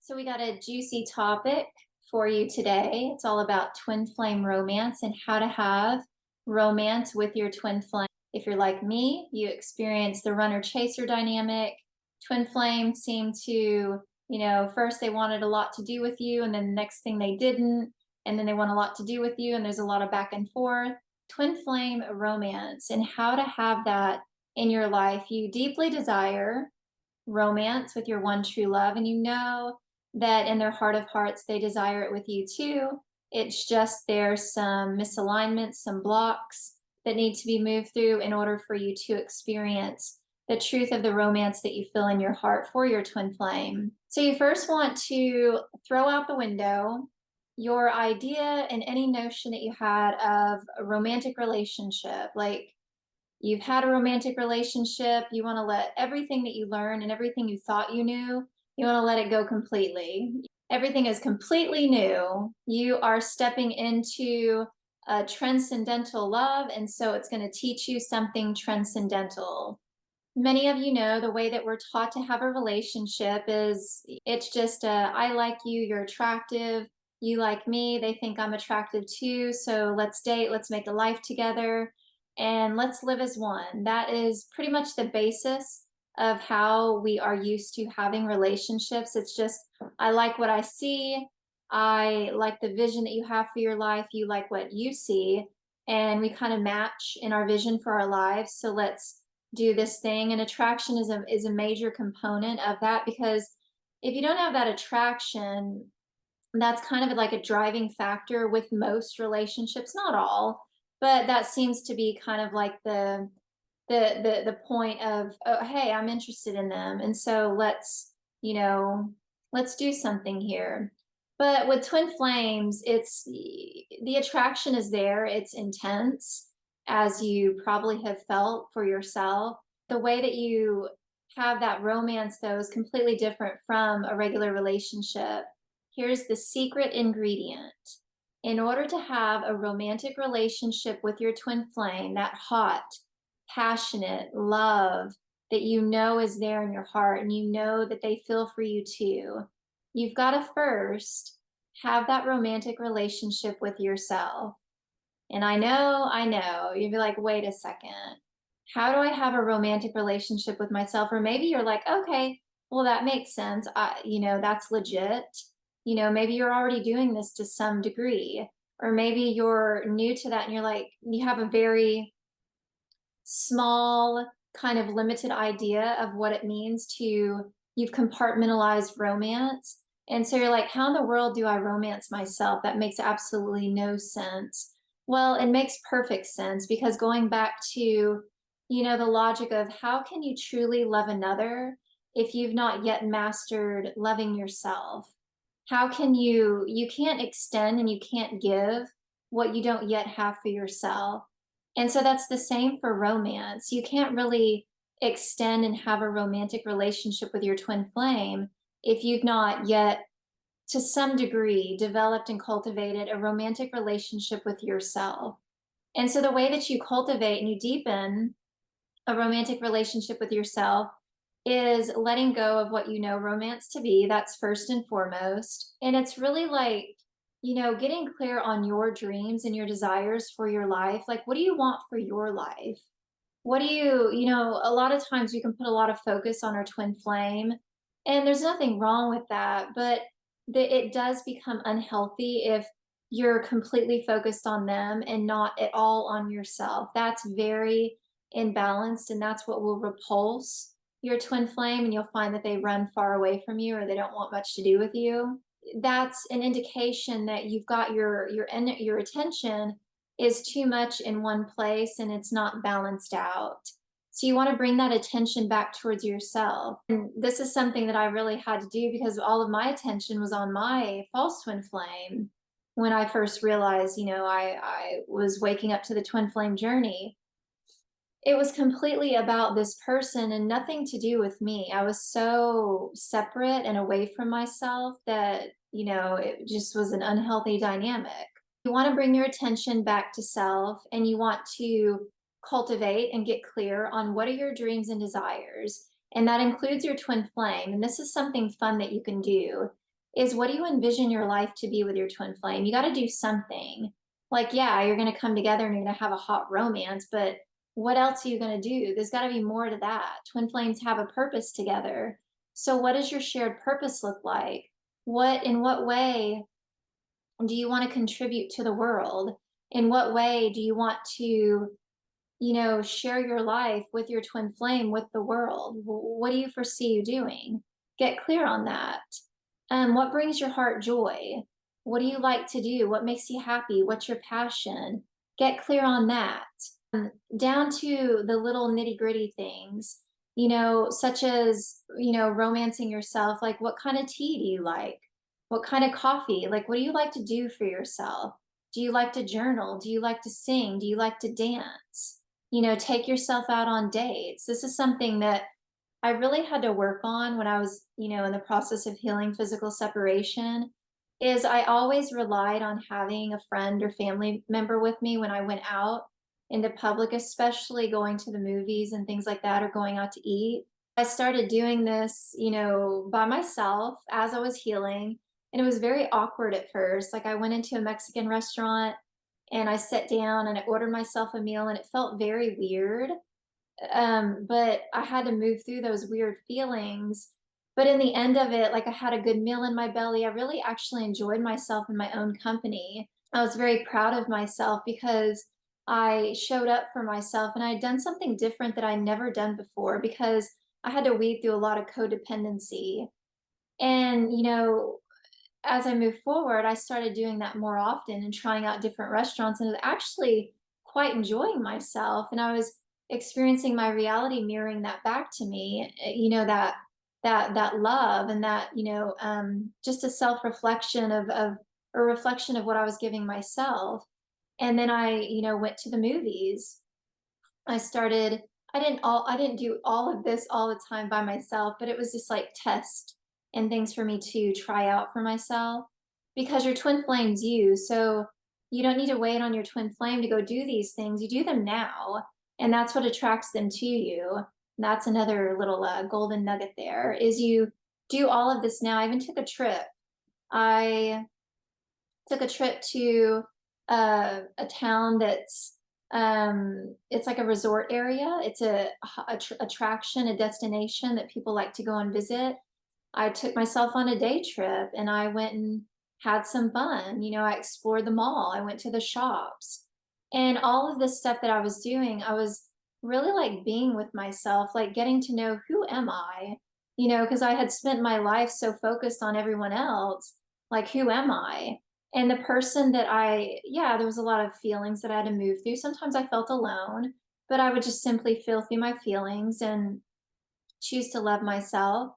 So we got a juicy topic for you today. It's all about twin flame romance and how to have romance with your twin flame. If you're like me, you experience the runner chaser dynamic. Twin flames seem to, first they wanted a lot to do with you, and then the next thing they didn't, and then they want a lot to do with you, and there's a lot of back and forth. Twin flame romance and how to have that in your life. You deeply desire romance with your one true love, and you know that in their heart of hearts they desire it with you too. It's just there's some misalignments, some blocks that need to be moved through in order for you to experience the truth of the romance that you feel in your heart for your twin flame. So you first want to throw out the window your idea and any notion that you had of a romantic relationship. Like, you've had a romantic relationship, you want to let everything that you learned and everything you thought you knew, you want to let it go completely. Everything is completely new. You are stepping into a transcendental love, and so it's going to teach you something transcendental. Many of you know the way that we're taught to have a relationship is it's just I like you, you're attractive, you like me, they think I'm attractive too, so let's date, let's make a life together, and let's live as one. That is pretty much the basis of how we are used to having relationships. It's just, I like what I see, I like the vision that you have for your life, you like what you see, and we kind of match in our vision for our lives, so let's do this thing. And attraction is a major component of that, because if you don't have that attraction, that's kind of like a driving factor with most relationships, not all, but that seems to be kind of like the point of, oh, hey, I'm interested in them, and so let's do something here. But with twin flames, it's the attraction is there, it's intense, as you probably have felt for yourself. The way that you have that romance, though, is completely different from a regular relationship. Here's the secret ingredient. In order to have a romantic relationship with your twin flame, that hot, passionate love that you know is there in your heart and you know that they feel for you too, you've got to first have that romantic relationship with yourself. And I know, you'd be like, wait a second, how do I have a romantic relationship with myself? Or maybe you're like, okay, well, that makes sense. That's legit. Maybe you're already doing this to some degree. Or maybe you're new to that and you're like, you have a very small, kind of limited idea of what it means to, you've compartmentalized romance. And so you're like, how in the world do I romance myself? That makes absolutely no sense. Well, it makes perfect sense, because going back to, the logic of how can you truly love another if you've not yet mastered loving yourself? How can you can't extend and you can't give what you don't yet have for yourself. And so that's the same for romance. You can't really extend and have a romantic relationship with your twin flame if you've not yet, to some degree, developed and cultivated a romantic relationship with yourself. And so the way that you cultivate and you deepen a romantic relationship with yourself is letting go of what you know romance to be. That's first and foremost. And it's really like, getting clear on your dreams and your desires for your life. Like, what do you want for your life? What do a lot of times we can put a lot of focus on our twin flame, and there's nothing wrong with that, but it does become unhealthy if you're completely focused on them and not at all on yourself. That's very imbalanced, and that's what will repulse your twin flame, and you'll find that they run far away from you or they don't want much to do with you. That's an indication that you've got your attention is too much in one place and it's not balanced out. So you want to bring that attention back towards yourself. And this is something that I really had to do, because all of my attention was on my false twin flame when I first realized, I was waking up to the twin flame journey. It was completely about this person and nothing to do with me. I was so separate and away from myself that, it just was an unhealthy dynamic. You want to bring your attention back to self, and you want to cultivate and get clear on what are your dreams and desires. And that includes your twin flame. And this is something fun that you can do. is what do you envision your life to be with your twin flame? You got to do something. Like, yeah, you're going to come together and you're going to have a hot romance, but what else are you going to do? There's got to be more to that. Twin flames have a purpose together. So, what does your shared purpose look like? In what way do you want to contribute to the world? In what way do you want to, share your life with your twin flame, with the world? What do you foresee you doing? Get clear on that. What brings your heart joy? What do you like to do? What makes you happy? What's your passion? Get clear on that. Down to the little nitty gritty things, such as, romancing yourself. Like, what kind of tea do you like? What kind of coffee? Like, what do you like to do for yourself? Do you like to journal? Do you like to sing? Do you like to dance? Take yourself out on dates. This is something that I really had to work on when I was, in the process of healing physical separation, is I always relied on having a friend or family member with me when I went out into public, especially going to the movies and things like that, or going out to eat. I started doing this, by myself as I was healing. And it was very awkward at first. Like, I went into a Mexican restaurant and I sat down and I ordered myself a meal, and it felt very weird. But I had to move through those weird feelings. But in the end of it, like, I had a good meal in my belly. I really actually enjoyed myself in my own company. I was very proud of myself because I showed up for myself and I had done something different that I never done before, because I had to weed through a lot of codependency. And, as I moved forward, I started doing that more often and trying out different restaurants, and actually quite enjoying myself. And I was experiencing my reality mirroring that back to me. That love, and that, just a self reflection of a reflection of what I was giving myself. And then I, went to the movies. I started. I didn't do all of this all the time by myself, but it was just like test and things for me to try out for myself, because your twin flame's you. So you don't need to wait on your twin flame to go do these things. You do them now, and that's what attracts them to you. And that's another little golden nugget there, is you do all of this now. I even took a trip. I took a trip to a town that's it's like a resort area. It's a attraction, a destination that people like to go and visit. I took myself on a day trip and I went and had some fun. I explored the mall, I went to the shops, and all of this stuff that I was doing, I was really like being with myself, like getting to know, who am I? Because I had spent my life so focused on everyone else. Like, who am I? And the person that yeah, there was a lot of feelings that I had to move through. Sometimes I felt alone, but I would just simply feel through my feelings and choose to love myself.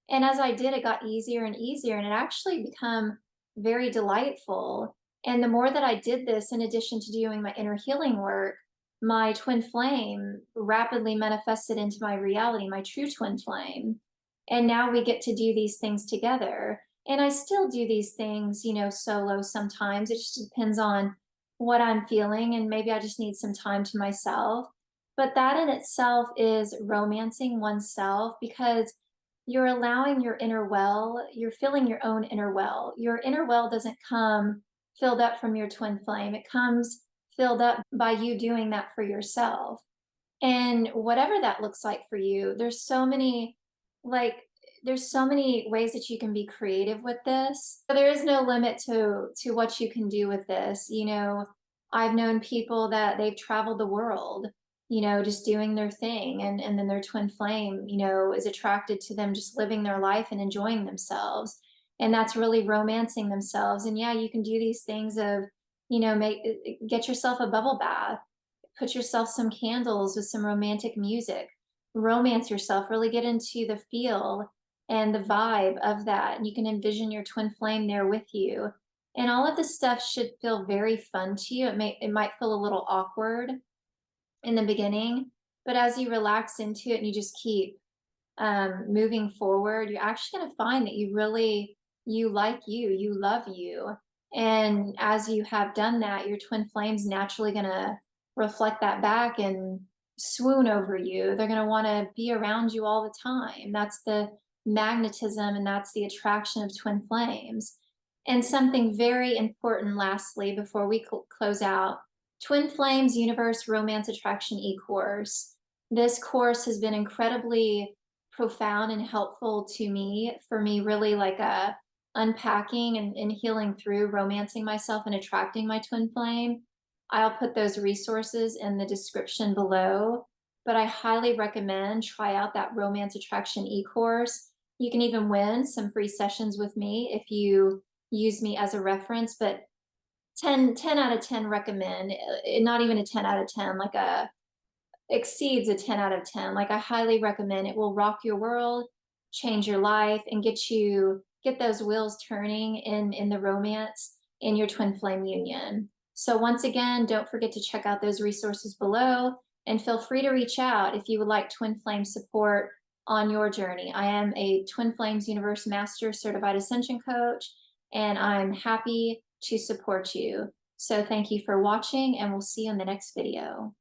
And as I did, it got easier and easier, and it actually become very delightful. And the more that I did this, in addition to doing my inner healing work, my twin flame rapidly manifested into my reality, my true twin flame. And now we get to do these things together. And I still do these things, solo sometimes. It just depends on what I'm feeling. And maybe I just need some time to myself. But that in itself is romancing oneself, because you're allowing your inner well, you're filling your own inner well. Your inner well doesn't come filled up from your twin flame, it comes filled up by you doing that for yourself. And whatever that looks like for you, like, there's so many ways that you can be creative with this. There is no limit to what you can do with this. I've known people that they've traveled the world, just doing their thing, and then their twin flame, is attracted to them just living their life and enjoying themselves. And that's really romancing themselves. And yeah, you can do these things of, get yourself a bubble bath, put yourself some candles with some romantic music, romance yourself, really get into the feel and the vibe of that. And you can envision your twin flame there with you. And all of this stuff should feel very fun to you. It might feel a little awkward in the beginning, but as you relax into it and you just keep moving forward, you're actually going to find that you like you love you. And as you have done that, your twin flame's naturally going to reflect that back and swoon over you. They're going to want to be around you all the time. That's magnetism, and that's the attraction of twin flames. And something very important, lastly, before we close out, Twin Flames Universe Romance Attraction e-course. This course has been incredibly profound and helpful to me, for me really like unpacking and healing through romancing myself and attracting my twin flame. I'll put those resources in the description below, but I highly recommend try out that romance attraction e-course. You can even win some free sessions with me if you use me as a reference, but 10 out of 10 recommend, not even a 10 out of 10, like exceeds a 10 out of 10. Like I highly recommend. It will rock your world, change your life, and get those wheels turning in the romance in your twin flame union. So once again, don't forget to check out those resources below, and feel free to reach out if you would like twin flame support on your journey. I am a Twin Flames Universe Master Certified Ascension Coach, and I'm happy to support you. So thank you for watching, and we'll see you in the next video.